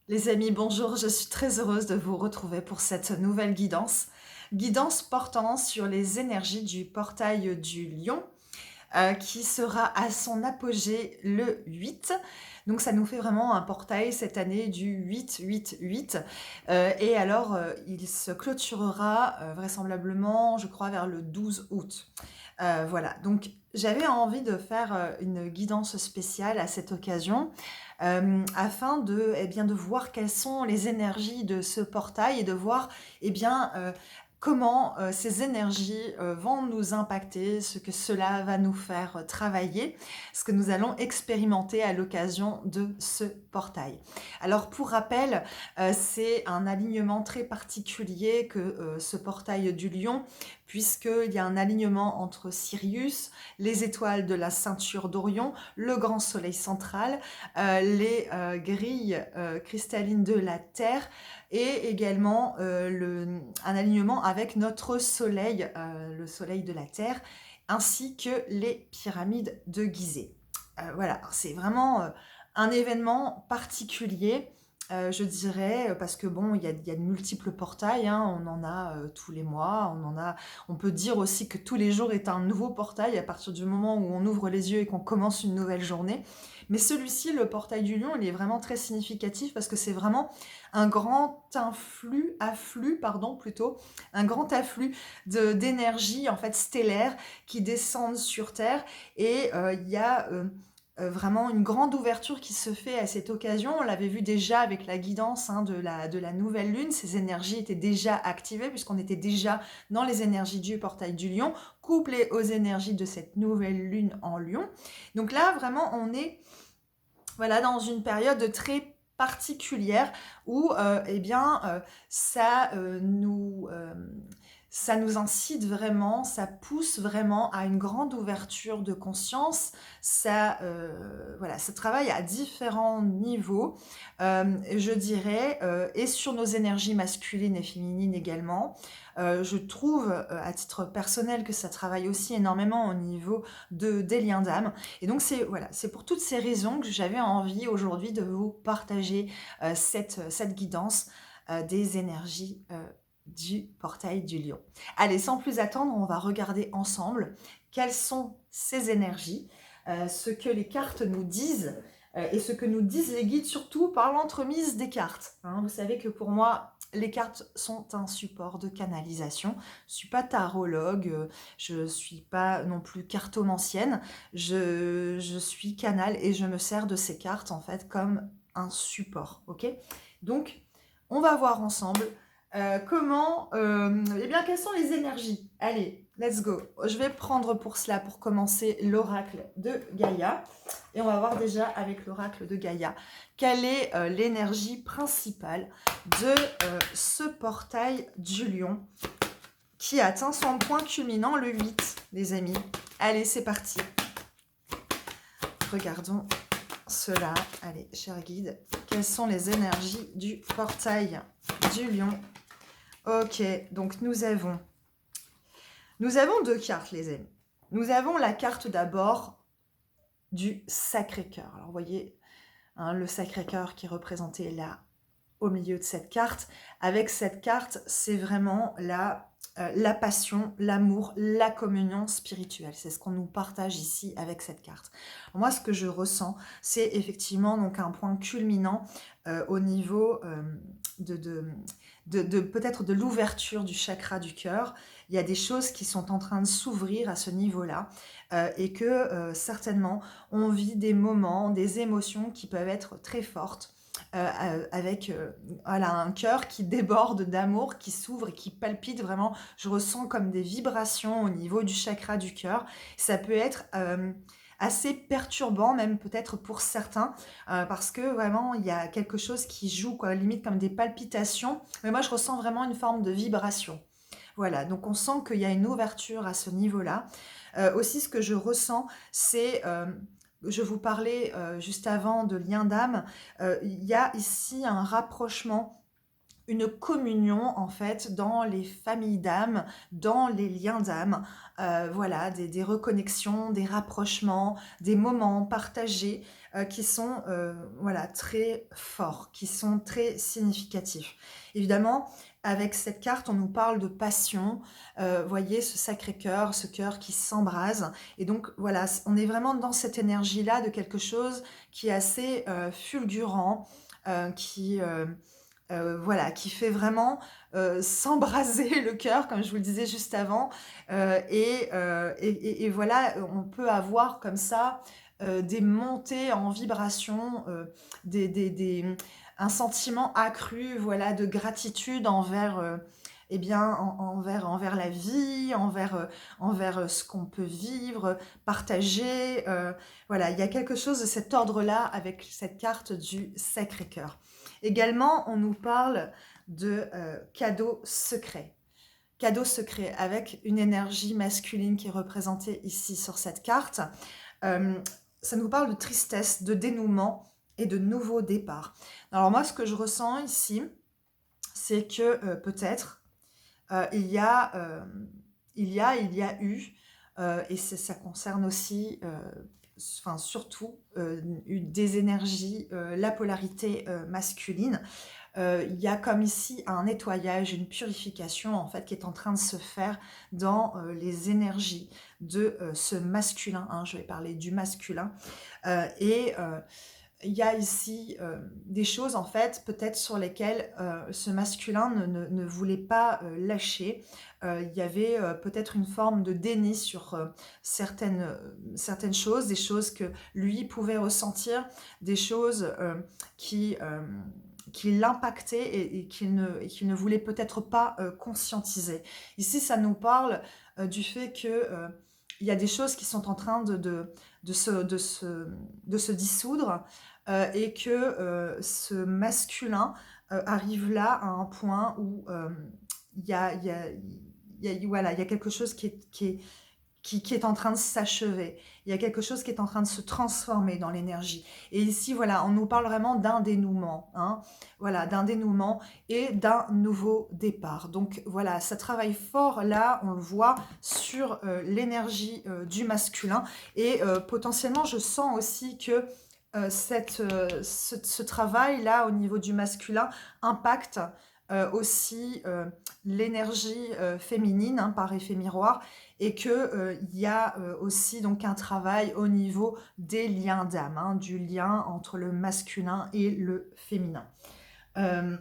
Les amis, bonjour, je suis très heureuse de vous retrouver pour cette nouvelle guidance. Guidance portant sur les énergies du portail du lion, qui sera à son apogée le 8. Donc ça nous fait vraiment un portail cette année du 8-8-8. Et alors, il se clôturera vraisemblablement, je crois, vers le 12 août. Voilà, donc j'avais envie de faire une guidance spéciale à cette occasion, afin de, eh bien, de voir quelles sont les énergies de ce portail et de voir, eh bien, comment ces énergies vont nous impacter, ce que cela va nous faire travailler, ce que nous allons expérimenter à l'occasion de ce portail. Alors pour rappel, c'est un alignement très particulier que ce portail du lion, puisqu'il y a un alignement entre Sirius, les étoiles de la ceinture d'Orion, le grand soleil central, les grilles cristallines de la Terre et également un alignement avec notre soleil, le soleil de la Terre, ainsi que les pyramides de Gizeh. Voilà, c'est vraiment un événement particulier, je dirais, parce que bon, il y a de multiples portails, hein, on en a tous les mois, on peut dire aussi que tous les jours est un nouveau portail à partir du moment où on ouvre les yeux et qu'on commence une nouvelle journée. Mais celui-ci, le portail du lion, il est vraiment très significatif parce que c'est vraiment un grand afflux, pardon, plutôt, un grand afflux d'énergie en fait stellaire qui descendent sur Terre et il y a vraiment une grande ouverture qui se fait à cette occasion. On l'avait vu déjà avec la guidance hein, de la nouvelle lune. Ces énergies étaient déjà activées puisqu'on était déjà dans les énergies du portail du lion, couplées aux énergies de cette nouvelle lune en lion. Donc là, vraiment, on est voilà, dans une période très particulière où eh bien, ça nous incite vraiment, ça pousse vraiment à une grande ouverture de conscience. Voilà, ça travaille à différents niveaux, je dirais, et sur nos énergies masculines et féminines également. Je trouve, à titre personnel, que ça travaille aussi énormément au niveau des liens d'âme. Et donc c'est voilà, c'est pour toutes ces raisons que j'avais envie aujourd'hui de vous partager cette guidance des énergies du portail du lion. Allez, sans plus attendre, on va regarder ensemble quelles sont ces énergies, ce que les cartes nous disent et ce que nous disent les guides, surtout par l'entremise des cartes. Hein. Vous savez que pour moi, les cartes sont un support de canalisation. Je ne suis pas tarologue, je ne suis pas non plus cartomancienne. Je suis canal et je me sers de ces cartes en fait comme un support. Ok. Donc, on va voir ensemble eh bien, quelles sont les énergies. Allez, let's go. Je vais prendre pour cela, pour commencer, l'oracle de Gaïa. Et on va voir déjà avec l'oracle de Gaïa quelle est l'énergie principale de ce portail du lion qui atteint son point culminant le 8, les amis. Allez, c'est parti. Regardons cela. Allez, cher guide, quelles sont les énergies du portail du lion? Ok, donc nous avons deux cartes, les amis. Nous avons la carte d'abord du Sacré-Cœur. Alors, vous voyez, hein, le Sacré-Cœur qui est représenté là, au milieu de cette carte. Avec cette carte, c'est vraiment la passion, l'amour, la communion spirituelle. C'est ce qu'on nous partage ici avec cette carte. Moi, ce que je ressens, c'est effectivement donc un point culminant au niveau peut-être de l'ouverture du chakra du cœur. Il y a des choses qui sont en train de s'ouvrir à ce niveau-là et que certainement on vit des moments, des émotions qui peuvent être très fortes. Avec voilà, un cœur qui déborde d'amour, qui s'ouvre et qui palpite vraiment. Je ressens comme des vibrations au niveau du chakra du cœur. Ça peut être assez perturbant, même peut-être pour certains, parce que vraiment, il y a quelque chose qui joue, quoi, limite comme des palpitations. Mais moi, je ressens vraiment une forme de vibration. Voilà, donc on sent qu'il y a une ouverture à ce niveau-là. Aussi, ce que je ressens, c'est je vous parlais juste avant de lien d'âme, il y a ici un rapprochement une communion en fait dans les familles d'âmes, dans les liens d'âme, voilà, des reconnexions, des rapprochements, des moments partagés qui sont voilà, très forts, qui sont très significatifs. Évidemment, avec cette carte, on nous parle de passion, voyez ce Sacré-Cœur, ce cœur qui s'embrase. Et donc voilà, on est vraiment dans cette énergie-là de quelque chose qui est assez fulgurant, qui... voilà, qui fait vraiment s'embraser le cœur, comme je vous le disais juste avant. Et voilà, on peut avoir comme ça des montées en vibration, un sentiment accru, voilà, de gratitude envers, eh bien, envers la vie, envers ce qu'on peut vivre, partager. Voilà, il y a quelque chose de cet ordre-là avec cette carte du Sacré-Cœur. Également, on nous parle de cadeaux secrets. Cadeaux secrets avec une énergie masculine qui est représentée ici sur cette carte. Euh, Ça nous parle de tristesse, de dénouement et de nouveau départ. Alors moi, ce que je ressens ici, c'est que peut-être il y a eu, et ça concerne aussi, enfin surtout, des énergies, la polarité masculine. Il y a comme ici un nettoyage, une purification en fait qui est en train de se faire dans les énergies de ce masculin, hein, je vais parler du masculin, et il y a ici des choses en fait peut-être sur lesquelles ce masculin ne voulait pas lâcher. Il y avait peut-être une forme de déni sur certaines choses, des choses que lui pouvait ressentir, des choses qui l'impactaient et qu'il ne voulait peut-être pas conscientiser. Ici, ça nous parle du fait que il y a des choses qui sont en train de se dissoudre, et que ce masculin arrive là à un point où il y a, il y a- voilà, il y a quelque chose qui est en train de s'achever. Il y a quelque chose qui est en train de se transformer dans l'énergie. Et ici, voilà, on nous parle vraiment d'un dénouement, hein, voilà, d'un dénouement et d'un nouveau départ. Donc voilà, ça travaille fort là, on le voit, sur l'énergie du masculin. Et potentiellement, je sens aussi que ce travail-là au niveau du masculin impacte aussi l'énergie féminine, hein, par effet miroir, et que il y a aussi donc un travail au niveau des liens d'âme, hein, du lien entre le masculin et le féminin. Euh,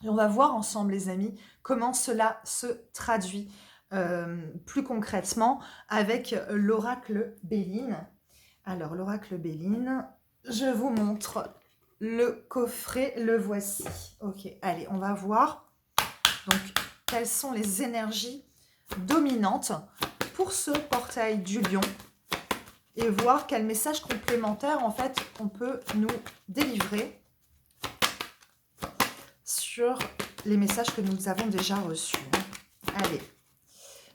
et on va voir ensemble, les amis, comment cela se traduit plus concrètement avec l'oracle Béline. Alors, l'oracle Béline, je vous montre le coffret, le voici. Ok, allez, on va voir donc quelles sont les énergies dominantes pour ce portail du lion et voir quel message complémentaire en fait on peut nous délivrer sur les messages que nous avons déjà reçus. Allez,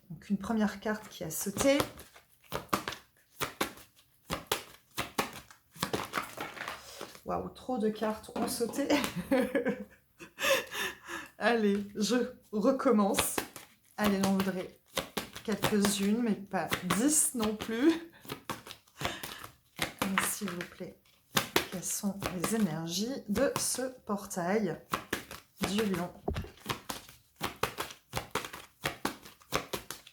donc une première carte qui a sauté. Waouh, trop de cartes ont sauté. Allez, je recommence. Allez, j'en voudrais quelques-unes, mais pas 10 non plus. S'il vous plaît, quelles sont les énergies de ce portail du lion?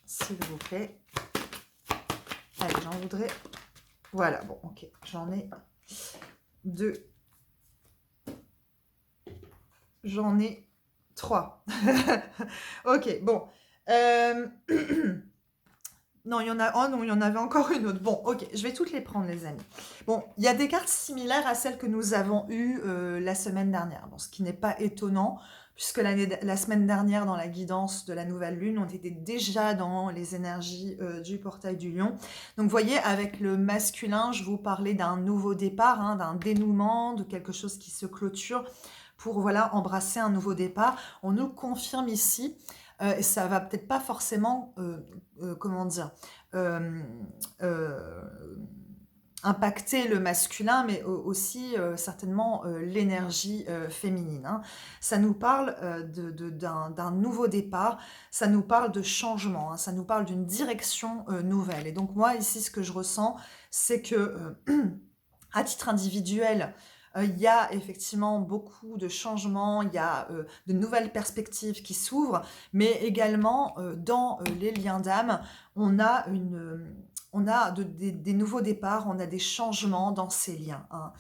S'il vous plaît. Allez, j'en voudrais... Voilà, bon, ok, j'en ai 2. J'en ai 3. Ok, bon. Non, il y en a... Oh non, il y en avait encore une autre. Bon, ok, je vais toutes les prendre, les amis. Bon, il y a des cartes similaires à celles que nous avons eues la semaine dernière. Bon, ce qui n'est pas étonnant, puisque la semaine dernière, dans la guidance de la nouvelle lune, on était déjà dans les énergies du portail du lion. Donc, vous voyez, avec le masculin, je vous parlais d'un nouveau départ, hein, d'un dénouement, de quelque chose qui se clôture pour, voilà, embrasser un nouveau départ. On nous confirme ici, et ça va peut-être pas forcément, comment dire, euh, euh, impacter le masculin, mais aussi certainement l'énergie féminine, hein. Ça nous parle d'un nouveau départ, ça nous parle de changement, hein, ça nous parle d'une direction nouvelle. Et donc moi, ici, ce que je ressens, c'est que à titre individuel, il y a effectivement beaucoup de changements, il y a de nouvelles perspectives qui s'ouvrent, mais également dans les liens d'âme, on a on a des nouveaux départs, on a des changements dans ces liens, hein.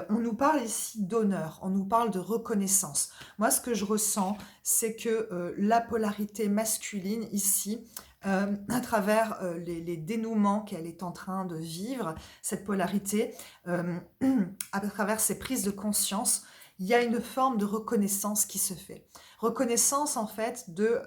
On nous parle ici d'honneur, on nous parle de reconnaissance. Moi, ce que je ressens, c'est que la polarité masculine ici, à travers les dénouements qu'elle est en train de vivre, cette polarité, euh, à travers ces prises de conscience, il y a une forme de reconnaissance qui se fait. Reconnaissance en fait de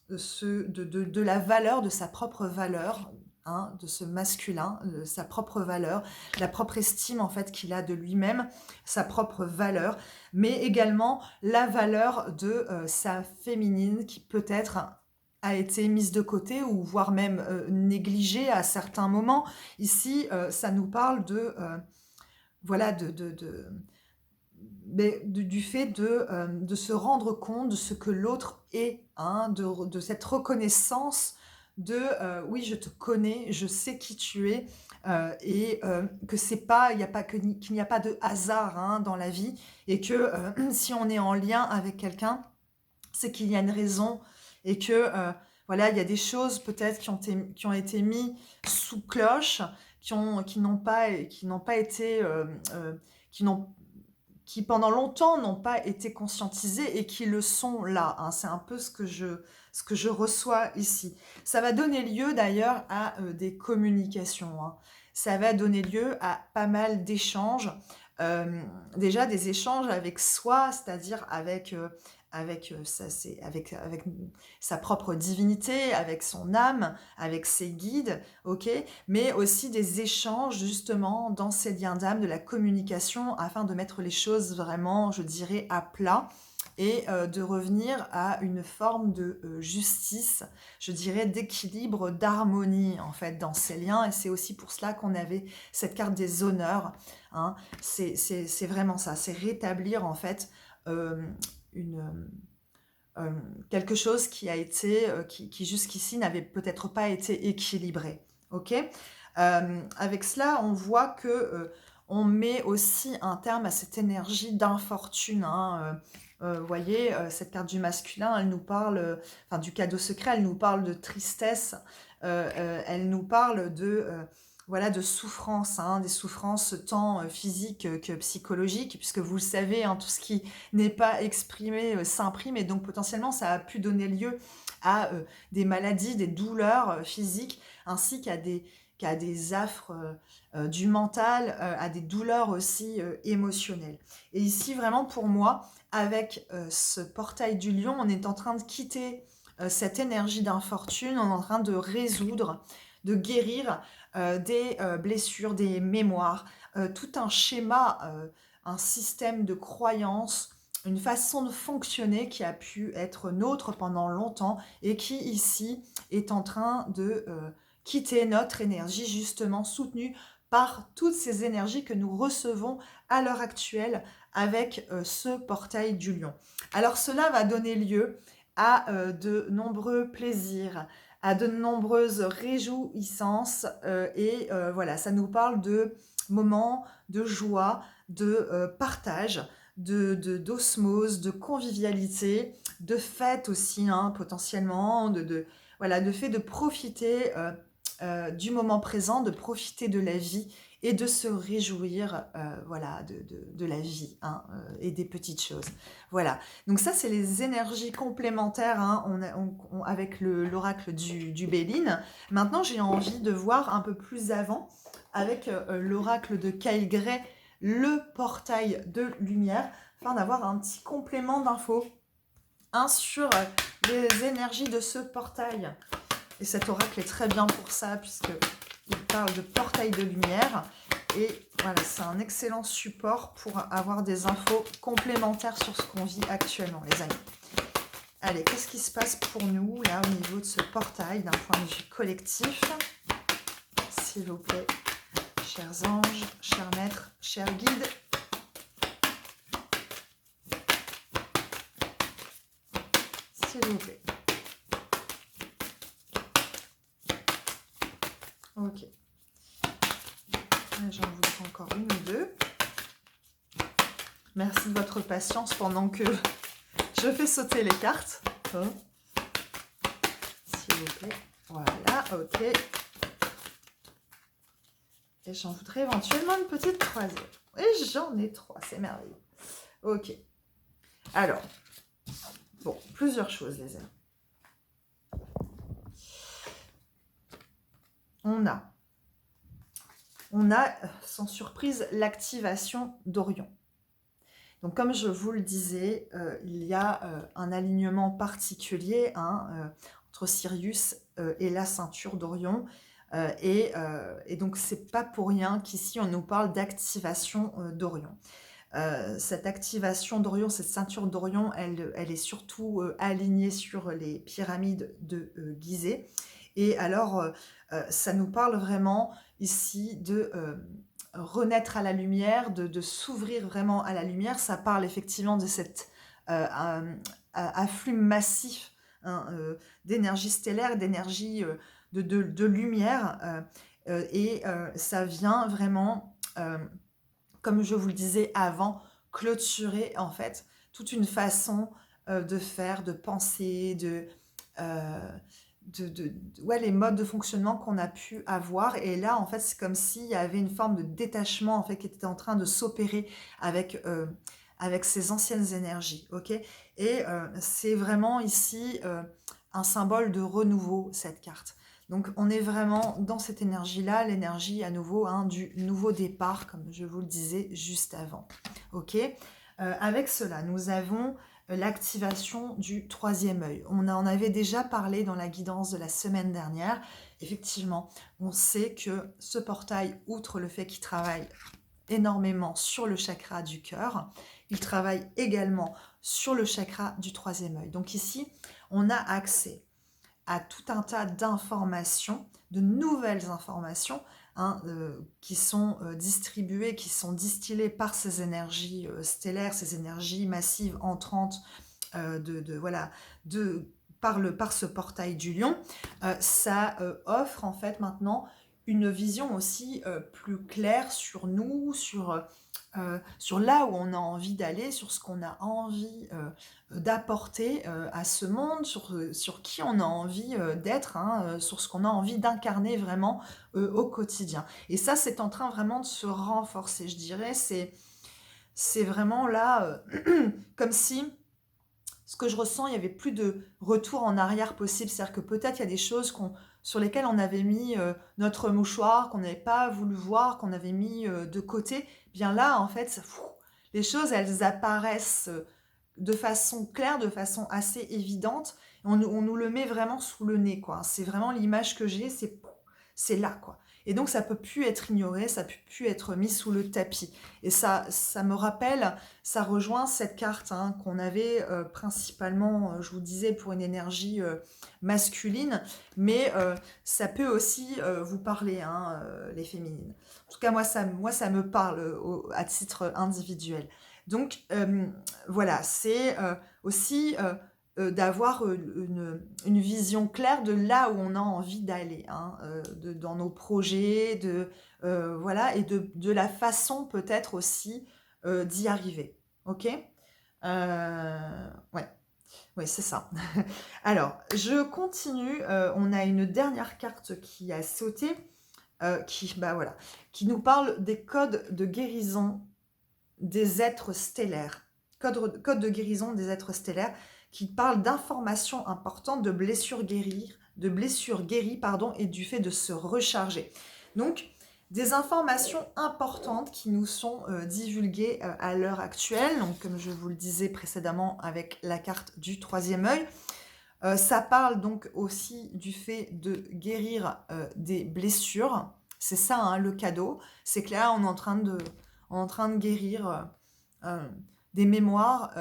la valeur, de sa propre valeur, hein, de ce masculin, de sa propre valeur, la propre estime en fait qu'il a de lui-même, sa propre valeur, mais également la valeur de sa féminine qui peut-être a été mise de côté ou voire même négligée à certains moments. Ici, ça nous parle voilà, du fait de se rendre compte de ce que l'autre est, hein, de cette reconnaissance oui, je te connais, je sais qui tu es, et que c'est pas, il n'y a pas qu'il n'y a pas de hasard, hein, dans la vie, et que si on est en lien avec quelqu'un, c'est qu'il y a une raison, et que voilà, il y a des choses peut-être qui ont été mis sous cloche, qui n'ont pas été, qui n'ont qui pendant longtemps n'ont pas été conscientisés et qui le sont là, hein. C'est un peu ce que je reçois ici. Ça va donner lieu d'ailleurs à des communications, hein. Ça va donner lieu à pas mal d'échanges. Déjà des échanges avec soi, c'est-à-dire avec sa propre divinité, avec son âme, avec ses guides, ok, mais aussi des échanges justement dans ces liens d'âme, de la communication, afin de mettre les choses vraiment, je dirais, à plat et de revenir à une forme de justice, je dirais, d'équilibre, d'harmonie en fait dans ces liens. Et c'est aussi pour cela qu'on avait cette carte des honneurs, hein. C'est vraiment ça, c'est rétablir en fait euh, une, euh, quelque chose qui a été, qui jusqu'ici n'avait peut-être pas été équilibré. Ok. Avec cela, on voit que on met aussi un terme à cette énergie d'infortune, hein. Vous voyez, cette carte du masculin, elle nous parle, enfin du cadeau secret, elle nous parle de tristesse, elle nous parle voilà, de souffrance, hein, des souffrances tant physiques que psychologiques, puisque vous le savez, hein, tout ce qui n'est pas exprimé s'imprime, et donc potentiellement ça a pu donner lieu à des maladies, des douleurs physiques, ainsi qu'à des affres du mental, à des douleurs aussi émotionnelles. Et ici, vraiment pour moi, avec ce portail du lion, on est en train de quitter cette énergie d'infortune, on est en train de résoudre, de guérir des blessures, des mémoires, tout un schéma, un système de croyances, une façon de fonctionner qui a pu être nôtre pendant longtemps et qui ici est en train de quitter notre énergie, justement soutenue par toutes ces énergies que nous recevons à l'heure actuelle avec ce portail du lion. Alors cela va donner lieu à de nombreux plaisirs, à de nombreuses réjouissances, et voilà, ça nous parle de moments de joie, de partage, d'osmose, de convivialité, de fête aussi, hein, potentiellement, voilà, de fait de profiter du moment présent, de profiter de la vie et de se réjouir, voilà, de la vie, hein, et des petites choses. Voilà. Donc ça, c'est les énergies complémentaires, hein, avec l'oracle du Béline. Maintenant, j'ai envie de voir un peu plus avant avec l'oracle de Kyle Gray, le portail de lumière, afin d'avoir un petit complément d'infos, hein, sur les énergies de ce portail. Et cet oracle est très bien pour ça, puisqu'il parle de portail de lumière. Et voilà, c'est un excellent support pour avoir des infos complémentaires sur ce qu'on vit actuellement, les amis. Allez, qu'est-ce qui se passe pour nous, là, au niveau de ce portail, d'un point de vue collectif? S'il vous plaît, chers anges, chers maîtres, chers guides. S'il vous plaît. Ok. J'en voudrais encore une ou deux. Merci de votre patience pendant que je fais sauter les cartes. Oh. S'il vous plaît. Voilà, ok. Et j'en voudrais éventuellement une petite troisième. Et j'en ai trois, c'est merveilleux. Ok. Alors, bon, plusieurs choses, les amis. On a, sans surprise, l'activation d'Orion. Donc, comme je vous le disais, il y a un alignement particulier entre Sirius et la ceinture d'Orion. Et donc, c'est pas pour rien qu'ici, on nous parle d'activation d'Orion. Cette activation d'Orion, cette ceinture d'Orion, elle est surtout alignée sur les pyramides de Gizeh. Et alors, ça nous parle vraiment ici de renaître à la lumière, de s'ouvrir vraiment à la lumière. Ça parle effectivement de cet afflux massif d'énergie stellaire, d'énergie de lumière. Et ça vient vraiment, comme je vous le disais avant, clôturer en fait toute une façon de faire, de penser, les modes de fonctionnement qu'on a pu avoir. Et là, en fait, c'est comme s'il y avait une forme de détachement en fait, qui était en train de s'opérer avec ces anciennes énergies. Okay, et c'est vraiment ici un symbole de renouveau, cette carte. Donc, on est vraiment dans cette énergie-là, l'énergie à nouveau du nouveau départ, comme je vous le disais juste avant. Ok, avec cela, nous avons l'activation du troisième œil. On en avait déjà parlé dans la guidance de la semaine dernière. Effectivement, on sait que ce portail, outre le fait qu'il travaille énormément sur le chakra du cœur, il travaille également sur le chakra du troisième œil. Donc ici, on a accès à tout un tas d'informations, de nouvelles informations qui sont distribuées, qui sont distillées par ces énergies stellaires, ces énergies massives entrantes par ce portail du lion. Ça offre en fait maintenant une vision aussi plus claire sur nous, sur là où on a envie d'aller, sur ce qu'on a envie d'apporter à ce monde, sur qui on a envie d'être, sur ce qu'on a envie d'incarner vraiment au quotidien. Et ça, c'est en train vraiment de se renforcer, je dirais. C'est vraiment là, comme si ce que je ressens, il n'y avait plus de retour en arrière possible. C'est-à-dire que peut-être il y a des choses sur lesquelles on avait mis notre mouchoir, qu'on n'avait pas voulu voir, qu'on avait mis de côté. Bien là, en fait, les choses, elles apparaissent de façon claire, de façon assez évidente. On nous le met vraiment sous le nez, quoi. C'est vraiment l'image que j'ai, c'est là, quoi. Et donc, ça peut plus être ignoré, ça peut plus être mis sous le tapis. Et ça me rappelle, ça rejoint cette carte qu'on avait principalement, je vous disais, pour une énergie masculine, mais ça peut aussi vous parler, les féminines. En tout cas, moi, ça me parle à titre individuel. Donc, voilà, c'est aussi d'avoir une vision claire de là où on a envie d'aller, dans nos projets, voilà, et de la façon peut-être aussi d'y arriver. Ok, ouais. Oui, c'est ça. Alors, je continue. On a une dernière carte qui a sauté, qui nous parle des codes de guérison des êtres stellaires. Code de guérison des êtres stellaires qui parle d'informations importantes, de blessures guéries, et du fait de se recharger. Donc, des informations importantes qui nous sont divulguées à l'heure actuelle. Donc, comme je vous le disais précédemment avec la carte du troisième œil, ça parle donc aussi du fait de guérir des blessures. C'est ça, le cadeau. C'est que là, on est en train de guérir des mémoires,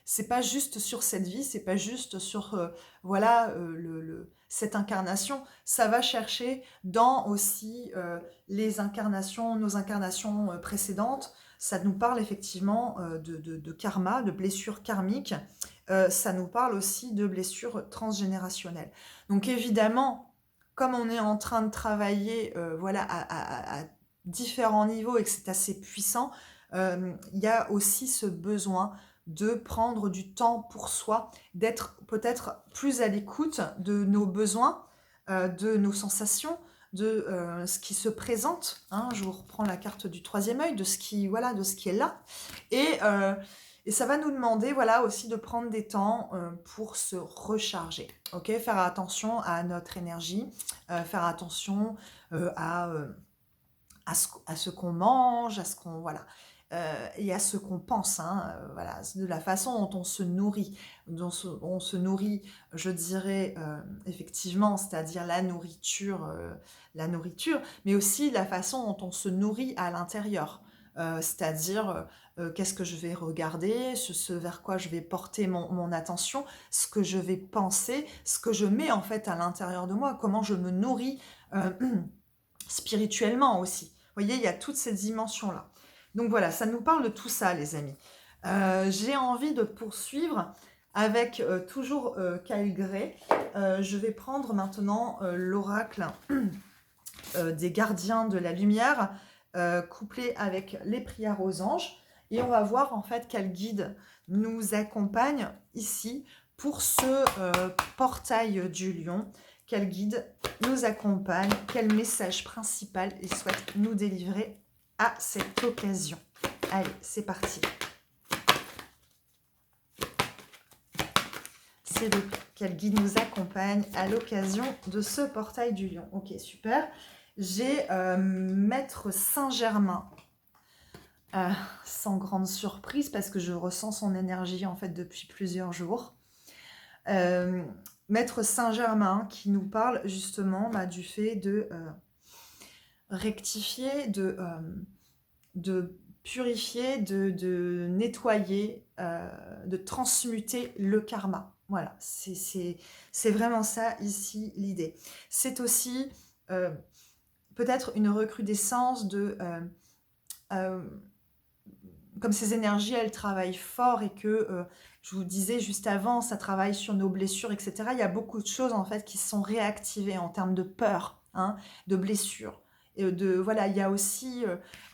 c'est pas juste sur cette vie, c'est pas juste sur, voilà, cette incarnation. Ça va chercher dans aussi, les incarnations, nos incarnations, précédentes. Ça nous parle effectivement, de karma, de blessures karmiques. Ça nous parle aussi de blessures transgénérationnelles. Donc évidemment, comme on est en train de travailler, voilà, à différents niveaux et que c'est assez puissant, il y a aussi ce besoin de prendre du temps pour soi, d'être peut-être plus à l'écoute de nos besoins, de nos sensations, de ce qui se présente, hein. Je vous reprends la carte du troisième œil, de ce qui, voilà, de ce qui est là. Et ça va nous demander, voilà, aussi de prendre des temps pour se recharger. Ok, faire attention à notre énergie, faire attention à ce qu'on mange, à ce qu'on, voilà, et à ce qu'on pense, hein, voilà, de la façon dont on se nourrit, on se nourrit, je dirais, effectivement, c'est-à-dire la nourriture, mais aussi la façon dont on se nourrit à l'intérieur, c'est-à-dire qu'est-ce que je vais regarder, ce vers quoi je vais porter mon attention, ce que je vais penser, ce que je mets en fait à l'intérieur de moi, comment je me nourris euh, spirituellement aussi. Vous voyez, il y a toutes ces dimensions-là. Donc voilà, ça nous parle de tout ça, les amis. J'ai envie de poursuivre avec toujours Kyle Gray. Je vais prendre maintenant l'oracle des gardiens de la lumière, couplé avec les prières aux anges. Et on va voir en fait quel guide nous accompagne ici pour ce portail du lion. Quel guide nous accompagne, quel message principal il souhaite nous délivrer à cette occasion. Allez, c'est parti. C'est quel guide nous accompagne à l'occasion de ce portail du lion. Ok, super. J'ai Maître Saint-Germain. Sans grande surprise parce que je ressens son énergie en fait depuis plusieurs jours. Maître Saint-Germain qui nous parle justement du fait de rectifier, de purifier, de nettoyer, de transmuter le karma. Voilà, c'est vraiment ça ici l'idée. C'est aussi peut-être une recrudescence de... comme ces énergies, elles travaillent fort et que, je vous disais juste avant, ça travaille sur nos blessures, etc. Il y a beaucoup de choses, en fait, qui sont réactivées en termes de peur, hein, de blessures. Et voilà, il y a aussi,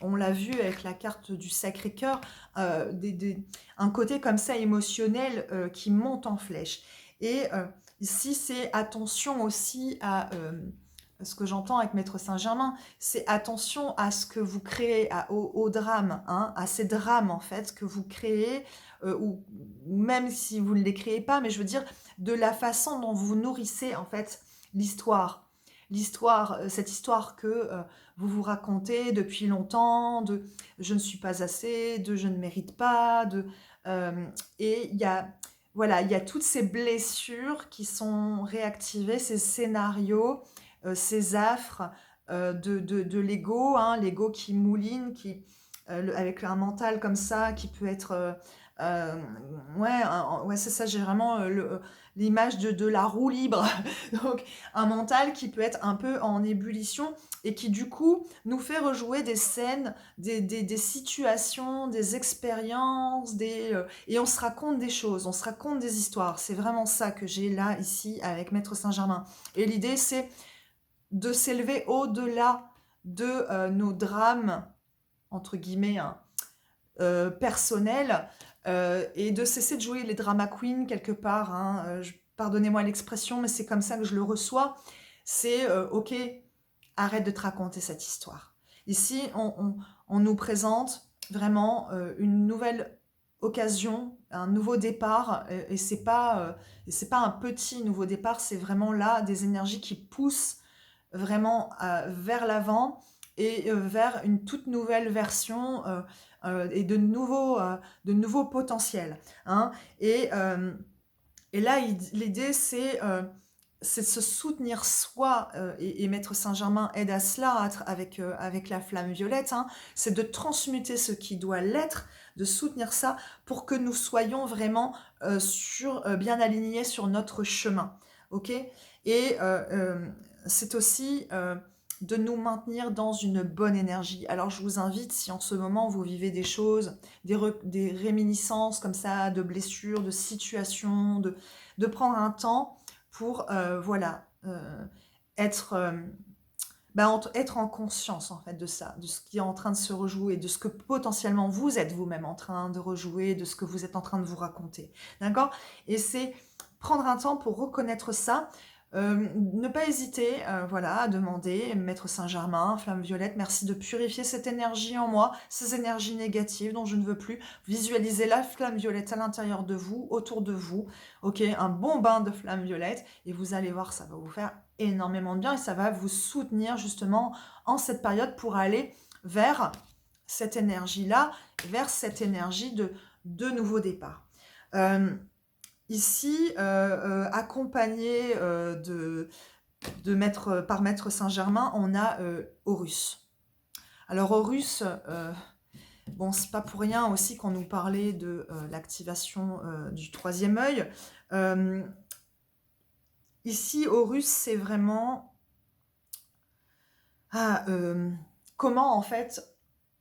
on l'a vu avec la carte du Sacré-Cœur, un côté comme ça émotionnel qui monte en flèche. Et ici, c'est attention aussi à... ce que j'entends avec Maître Saint-Germain, c'est attention à ce que vous créez, au drame, hein, à ces drames en fait que vous créez, ou même si vous ne les créez pas, mais je veux dire de la façon dont vous nourrissez en fait l'histoire, cette histoire que vous vous racontez depuis longtemps, de je ne suis pas assez, de je ne mérite pas, et il y a voilà, il y a toutes ces blessures qui sont réactivées, ces scénarios, ces affres de l'ego, hein, l'ego qui mouline, avec un mental comme ça, qui peut être... ouais, ouais c'est ça, j'ai vraiment l'image de la roue libre. Donc, un mental qui peut être un peu en ébullition et qui, du coup, nous fait rejouer des scènes, des situations, des expériences, et on se raconte des choses, on se raconte des histoires. C'est vraiment ça que j'ai là, ici, avec Maître Saint-Germain. Et l'idée, c'est de s'élever au-delà de nos drames, entre guillemets, hein, personnels, et de cesser de jouer les drama queens quelque part, hein, pardonnez-moi l'expression, mais c'est comme ça que je le reçois. C'est ok, arrête de te raconter cette histoire. Ici, on nous présente vraiment une nouvelle occasion, un nouveau départ, et c'est pas un petit nouveau départ, c'est vraiment là des énergies qui poussent vraiment vers l'avant et vers une toute nouvelle version et de nouveaux potentiels, hein. Et là, l'idée, c'est de se soutenir soi, et Maître Saint-Germain aide à cela avec la flamme violette, hein. C'est de transmuter ce qui doit l'être, de soutenir ça pour que nous soyons vraiment bien alignés sur notre chemin. Ok. Et c'est aussi de nous maintenir dans une bonne énergie. Alors je vous invite, si en ce moment vous vivez des choses, des réminiscences comme ça, de blessures, de situations, de prendre un temps pour voilà, être, être en conscience en fait de ça, de ce qui est en train de se rejouer, de ce que potentiellement vous êtes vous-même en train de rejouer, de ce que vous êtes en train de vous raconter. D'accord? Et c'est prendre un temps pour reconnaître ça. Ne pas hésiter, voilà, à demander, Maître Saint-Germain, flamme violette, merci de purifier cette énergie en moi, ces énergies négatives dont je ne veux plus. Visualisez la flamme violette à l'intérieur de vous, autour de vous, ok, un bon bain de flamme violette, et vous allez voir, ça va vous faire énormément de bien, et ça va vous soutenir justement en cette période pour aller vers cette énergie-là, vers cette énergie de nouveau départ. Ici, accompagné par Maître Saint-Germain, on a Horus. Alors Horus, bon, c'est pas pour rien aussi qu'on nous parlait de l'activation du troisième œil. Ici, Horus, c'est vraiment comment en fait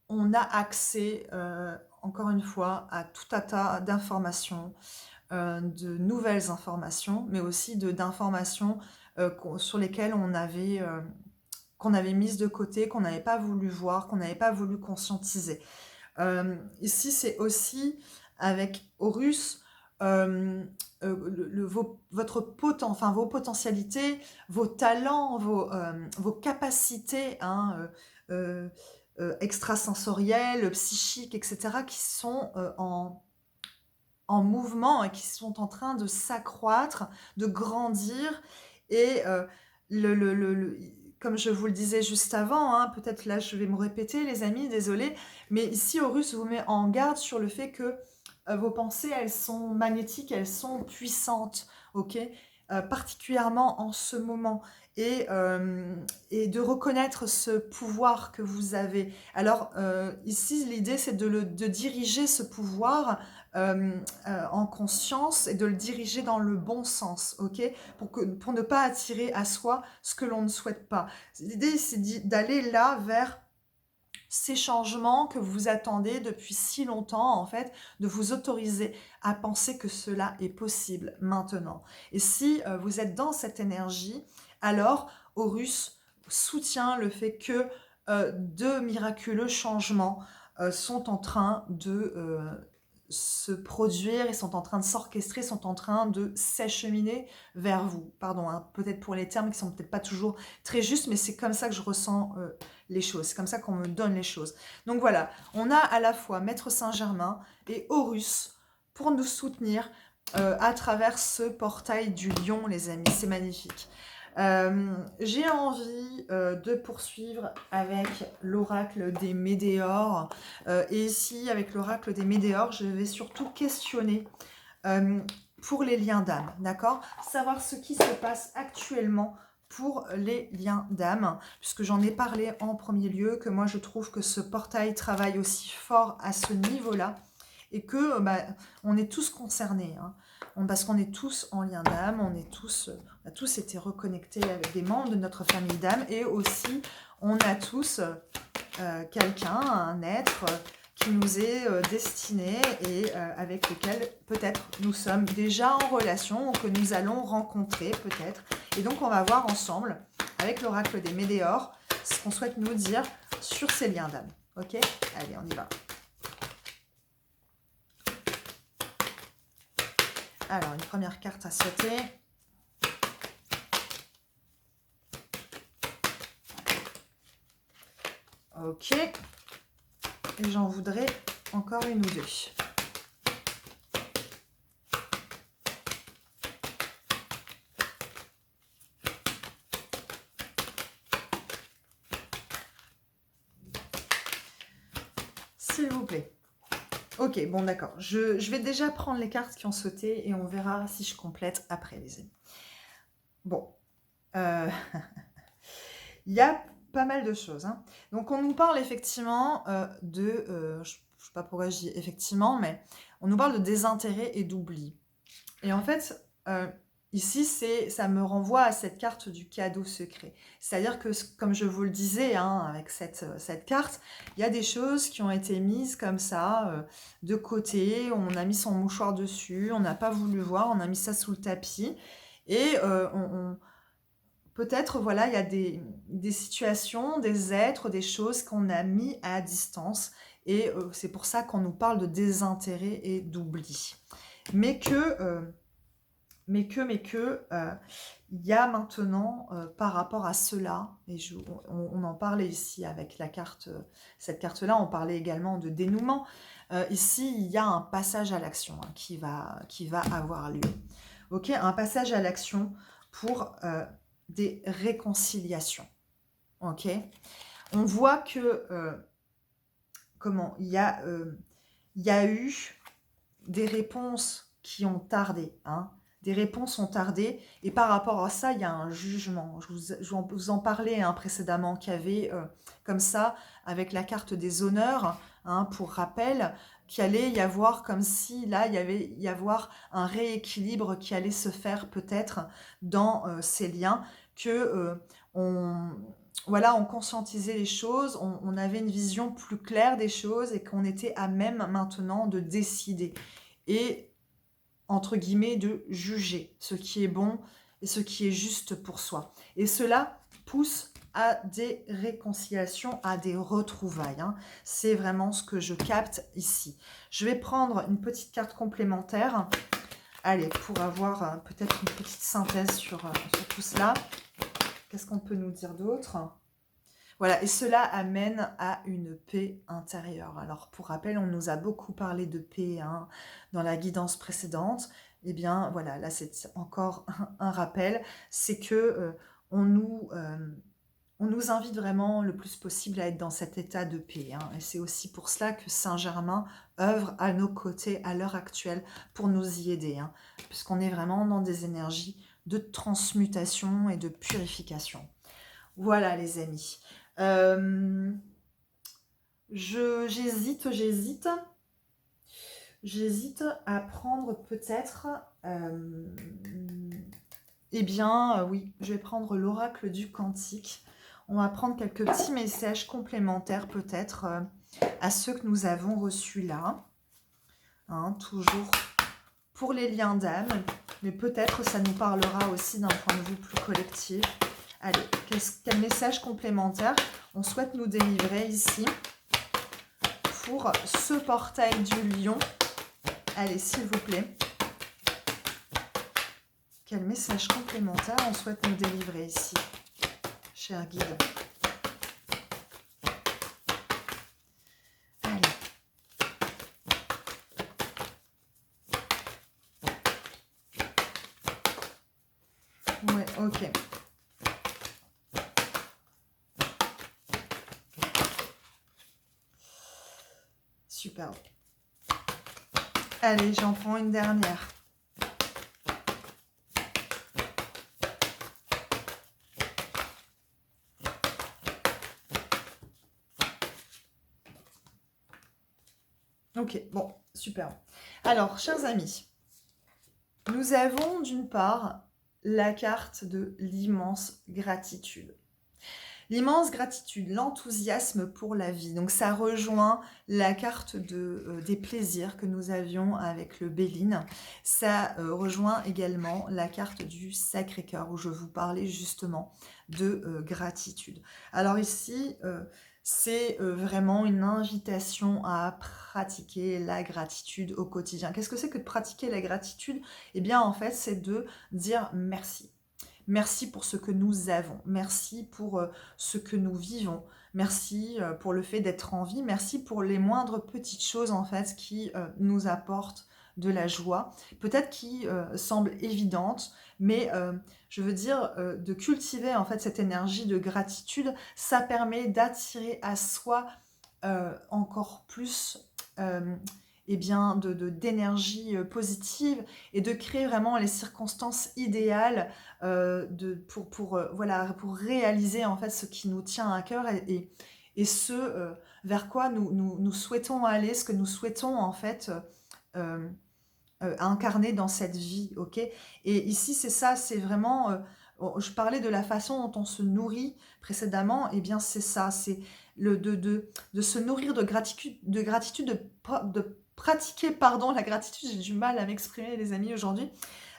on a accès, encore une fois, à tout un tas d'informations, de nouvelles informations, mais aussi d'informations sur lesquelles qu'on avait mises de côté, qu'on n'avait pas voulu voir, qu'on n'avait pas voulu conscientiser. Ici, c'est aussi avec Horus, vos potentialités, vos talents, vos capacités hein, extrasensorielles, psychiques, etc., qui sont en mouvement et qui sont en train de s'accroître, de grandir. Et comme je vous le disais juste avant, hein, peut-être là je vais me répéter les amis, désolé, mais ici Horus vous met en garde sur le fait que vos pensées, elles sont magnétiques, elles sont puissantes, ok, particulièrement en ce moment. Et de reconnaître ce pouvoir que vous avez. Alors ici, l'idée, c'est de diriger ce pouvoir en conscience et de le diriger dans le bon sens, ok, pour ne pas attirer à soi ce que l'on ne souhaite pas. L'idée, c'est d'aller là vers ces changements que vous attendez depuis si longtemps, en fait, de vous autoriser à penser que cela est possible maintenant. Et si vous êtes dans cette énergie, alors Horus soutient le fait que de miraculeux changements sont en train de se produire, ils sont en train de s'orchestrer, sont en train de s'acheminer vers vous. Pardon, hein, peut-être pour les termes qui sont peut-être pas toujours très justes, mais c'est comme ça que je ressens les choses, c'est comme ça qu'on me donne les choses. Donc voilà, on a à la fois Maître Saint-Germain et Horus pour nous soutenir à travers ce portail du lion, les amis, c'est magnifique. J'ai envie de poursuivre avec l'oracle des Médéors. Et ici, avec l'oracle des Médéors, je vais surtout questionner pour les liens d'âme, d'accord? Savoir ce qui se passe actuellement pour les liens d'âme, puisque j'en ai parlé en premier lieu, que moi je trouve que ce portail travaille aussi fort à ce niveau-là, et que on est tous concernés, hein, parce qu'on est tous en lien d'âme, on a tous été reconnectés avec des membres de notre famille d'âme, et aussi on a tous quelqu'un, un être qui nous est destiné et avec lequel peut-être nous sommes déjà en relation ou que nous allons rencontrer peut-être. Et donc on va voir ensemble, avec l'oracle des Médéors, ce qu'on souhaite nous dire sur ces liens d'âme. Ok? Allez, on y va. Alors, une première carte à sauter. Ok. Et j'en voudrais encore une ou deux. S'il vous plaît. Ok, bon d'accord. Je vais déjà prendre les cartes qui ont sauté et on verra si je complète après, les amis. Bon. Il y a pas mal de choses. Hein. Donc on nous parle effectivement je sais pas pourquoi je dis effectivement, mais on nous parle de désintérêt et d'oubli. Et en fait, ici, ça me renvoie à cette carte du cadeau secret. C'est-à-dire que, comme je vous le disais, hein, avec cette carte, il y a des choses qui ont été mises comme ça, de côté, on a mis son mouchoir dessus, on n'a pas voulu voir, on a mis ça sous le tapis, et peut-être, voilà, il y a des situations, des êtres, des choses qu'on a mis à distance, et c'est pour ça qu'on nous parle de désintérêt et d'oubli. Mais il y a maintenant, par rapport à cela, et on en parlait ici avec la carte, cette carte-là, on parlait également de dénouement. Ici, il y a un passage à l'action, hein, qui va avoir lieu. Ok, un passage à l'action pour des réconciliations. Ok, on voit que il y a eu des réponses qui ont tardé, hein. Des réponses ont tardé, et par rapport à ça, il y a un jugement. Je vous en parlais, hein, précédemment, qu'il y avait comme ça, avec la carte des honneurs, hein, pour rappel, qu'il allait y avoir comme si là, il y avait y avoir un rééquilibre qui allait se faire peut-être dans ces liens, que on, voilà, on conscientisait les choses, on avait une vision plus claire des choses, et qu'on était à même maintenant de décider. Et entre guillemets, de juger ce qui est bon et ce qui est juste pour soi. Et cela pousse à des réconciliations, à des retrouvailles, hein. C'est vraiment ce que je capte ici. Je vais prendre une petite carte complémentaire, allez, pour avoir peut-être une petite synthèse sur tout cela. Qu'est-ce qu'on peut nous dire d'autre ? Voilà, et cela amène à une paix intérieure. Alors, pour rappel, on nous a beaucoup parlé de paix, hein, dans la guidance précédente. Eh bien, voilà, là, c'est encore un rappel. C'est que on nous invite vraiment le plus possible à être dans cet état de paix, hein. Et c'est aussi pour cela que Saint-Germain œuvre à nos côtés à l'heure actuelle pour nous y aider, hein, puisqu'on est vraiment dans des énergies de transmutation et de purification. Voilà, les amis. J'hésite à prendre peut-être, eh bien, oui, je vais prendre l'oracle du Cantique. On va prendre quelques petits messages complémentaires peut-être à ceux que nous avons reçus là, hein, toujours pour les liens d'âme, mais peut-être ça nous parlera aussi d'un point de vue plus collectif. Allez, quel message complémentaire on souhaite nous délivrer ici pour ce portail du lion? Allez, s'il vous plaît. Quel message complémentaire on souhaite nous délivrer ici, cher guide? Allez. Ouais, ok. Super. Allez, j'en prends une dernière. Ok, bon, super. Alors, chers amis, nous avons d'une part la carte de l'immense gratitude. L'immense gratitude, l'enthousiasme pour la vie. Donc ça rejoint la carte des plaisirs que nous avions avec le Béline. Ça rejoint également la carte du Sacré-Cœur où je vous parlais justement de gratitude. Alors ici, c'est vraiment une invitation à pratiquer la gratitude au quotidien. Qu'est-ce que c'est que de pratiquer la gratitude? Eh bien en fait, c'est de dire merci. Merci pour ce que nous avons. Merci pour ce que nous vivons. Merci pour le fait d'être en vie. Merci pour les moindres petites choses en fait qui nous apportent de la joie. Peut-être qui semblent évidentes, mais je veux dire de cultiver en fait cette énergie de gratitude, ça permet d'attirer à soi encore plus eh bien, d'énergie positive et de créer vraiment les circonstances idéales pour réaliser en fait ce qui nous tient à cœur et ce vers quoi nous souhaitons aller, ce que nous souhaitons en fait incarner dans cette vie, ok? Et ici, c'est ça, c'est vraiment, je parlais de la façon dont on se nourrit précédemment, et bien c'est ça, c'est de se nourrir de gratitude, de pratiquer, pardon, la gratitude, j'ai du mal à m'exprimer les amis aujourd'hui,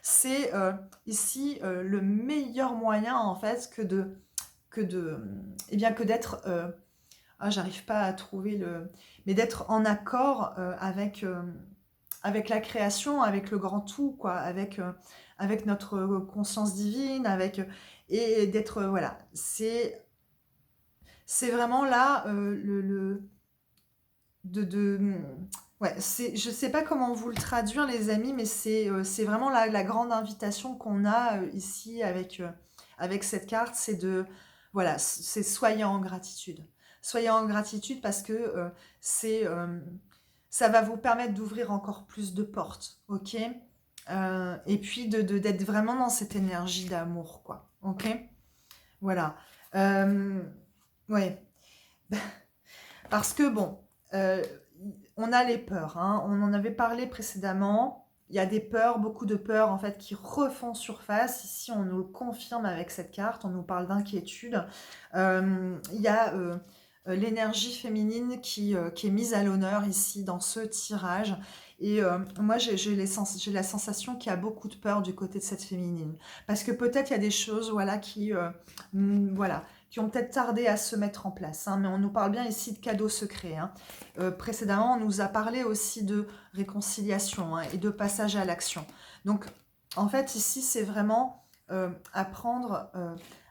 c'est ici le meilleur moyen en fait que d'être, ah j'arrive pas à trouver mais d'être en accord avec la création, avec le grand tout, quoi, avec notre conscience divine, et d'être, voilà, c'est vraiment là, ouais, je sais pas comment vous le traduire, les amis, mais c'est vraiment la grande invitation qu'on a ici avec cette carte, c'est voilà, c'est soyez en gratitude. Soyez en gratitude parce que c'est, ça va vous permettre d'ouvrir encore plus de portes, ok? Et puis d'être vraiment dans cette énergie d'amour, quoi, ok? Voilà. Euh, ouais. Parce que bon, euh, on a les peurs, hein. On en avait parlé précédemment. Il y a des peurs, beaucoup de peurs en fait qui refont surface. Ici, on nous le confirme avec cette carte. On nous parle d'inquiétude. Il y a l'énergie féminine qui est mise à l'honneur ici dans ce tirage. Et moi, j'ai la sensation qu'il y a beaucoup de peur du côté de cette féminine. Parce que peut-être il y a des choses voilà, voilà, qui ont peut-être tardé à se mettre en place, hein, mais on nous parle bien ici de cadeaux secrets, hein. Précédemment, on nous a parlé aussi de réconciliation, hein, et de passage à l'action. Donc, en fait, ici, c'est vraiment apprendre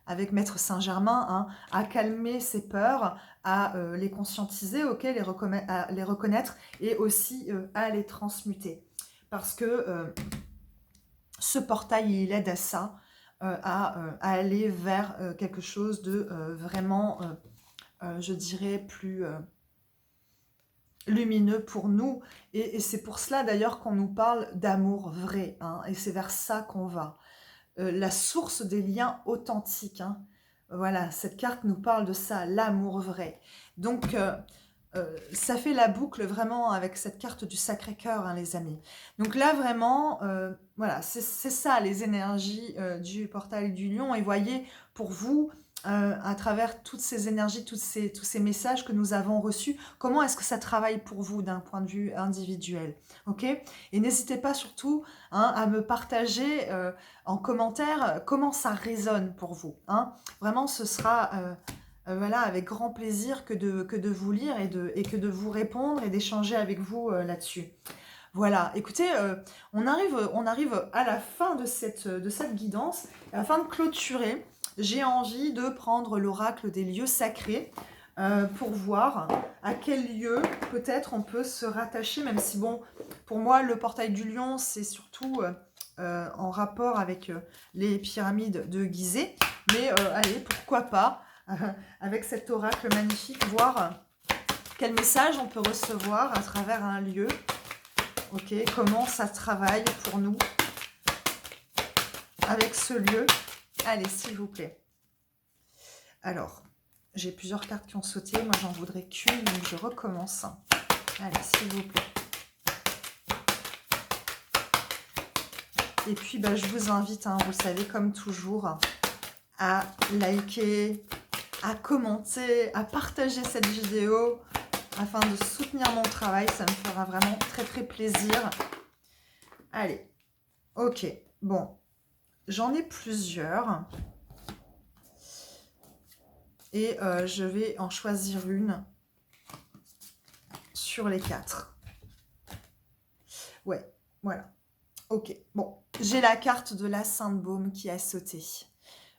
avec Maître Saint-Germain, hein, à calmer ses peurs, à les conscientiser, ok, à les reconnaître et aussi à les transmuter. Parce que ce portail, il aide à ça, à aller vers quelque chose de vraiment, je dirais, plus lumineux pour nous. Et c'est pour cela d'ailleurs qu'on nous parle d'amour vrai, hein, et c'est vers ça qu'on va. La source des liens authentiques, hein. Voilà, cette carte nous parle de ça, l'amour vrai. Donc, ça fait la boucle vraiment avec cette carte du Sacré-Cœur, hein, les amis. Donc là, vraiment, voilà, c'est ça les énergies du portail du lion. Et voyez, pour vous, à travers toutes ces énergies, tous ces messages que nous avons reçus, comment est-ce que ça travaille pour vous d'un point de vue individuel, ok? Et n'hésitez pas surtout, hein, à me partager en commentaire comment ça résonne pour vous, hein. Vraiment, ce sera voilà, avec grand plaisir que de vous lire et que de vous répondre et d'échanger avec vous là-dessus. Voilà, écoutez, on arrive à la fin de cette guidance. Afin de clôturer, j'ai envie de prendre l'oracle des lieux sacrés pour voir à quel lieu peut-être on peut se rattacher, même si bon, pour moi, le portail du lion, c'est surtout en rapport avec les pyramides de Gizeh. Mais allez, pourquoi pas, avec cet oracle magnifique, voir quel message on peut recevoir à travers un lieu. Ok, comment ça travaille pour nous avec ce lieu. Allez, s'il vous plaît. Alors, j'ai plusieurs cartes qui ont sauté. Moi, j'en voudrais qu'une, donc je recommence. Allez, s'il vous plaît. Et puis, bah, je vous invite, hein, vous le savez, comme toujours, à liker, à commenter, à partager cette vidéo afin de soutenir mon travail. Ça me fera vraiment très, très plaisir. Allez, ok. Bon, j'en ai plusieurs. Et je vais en choisir une sur les 4. Ouais, voilà. Ok, bon. J'ai la carte de la Sainte Baume qui a sauté.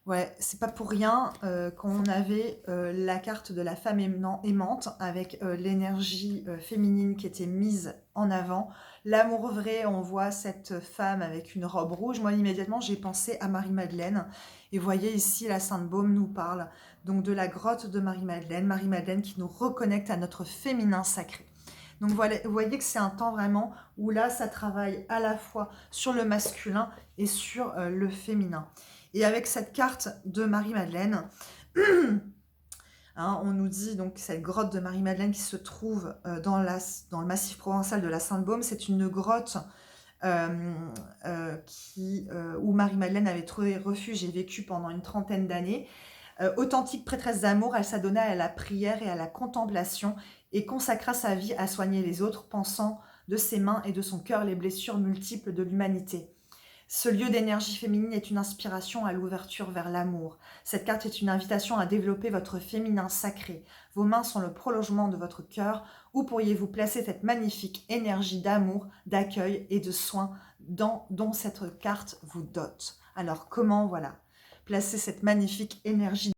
Ouais, c'est pas pour rien qu'on avait la carte de la femme aimante avec l'énergie féminine qui était mise en avant. L'amour vrai, on voit cette femme avec une robe rouge. Moi, immédiatement, j'ai pensé à Marie-Madeleine. Et vous voyez ici, la Sainte Baume nous parle donc de la grotte de Marie-Madeleine. Marie-Madeleine qui nous reconnecte à notre féminin sacré. Donc voilà, vous voyez que c'est un temps vraiment où là, ça travaille à la fois sur le masculin et sur le féminin. Et avec cette carte de Marie-Madeleine, hein. On nous dit donc cette grotte de Marie-Madeleine qui se trouve dans le massif provençal de la Sainte-Baume, c'est une grotte où Marie-Madeleine avait trouvé refuge et vécu pendant une trentaine d'années. Authentique prêtresse d'amour, elle s'adonna à la prière et à la contemplation et consacra sa vie à soigner les autres, pensant de ses mains et de son cœur les blessures multiples de l'humanité. Ce lieu d'énergie féminine est une inspiration à l'ouverture vers l'amour. Cette carte est une invitation à développer votre féminin sacré. Vos mains sont le prolongement de votre cœur. Où pourriez-vous placer cette magnifique énergie d'amour, d'accueil et de soin dont cette carte vous dote? Alors comment, voilà, placer cette magnifique énergie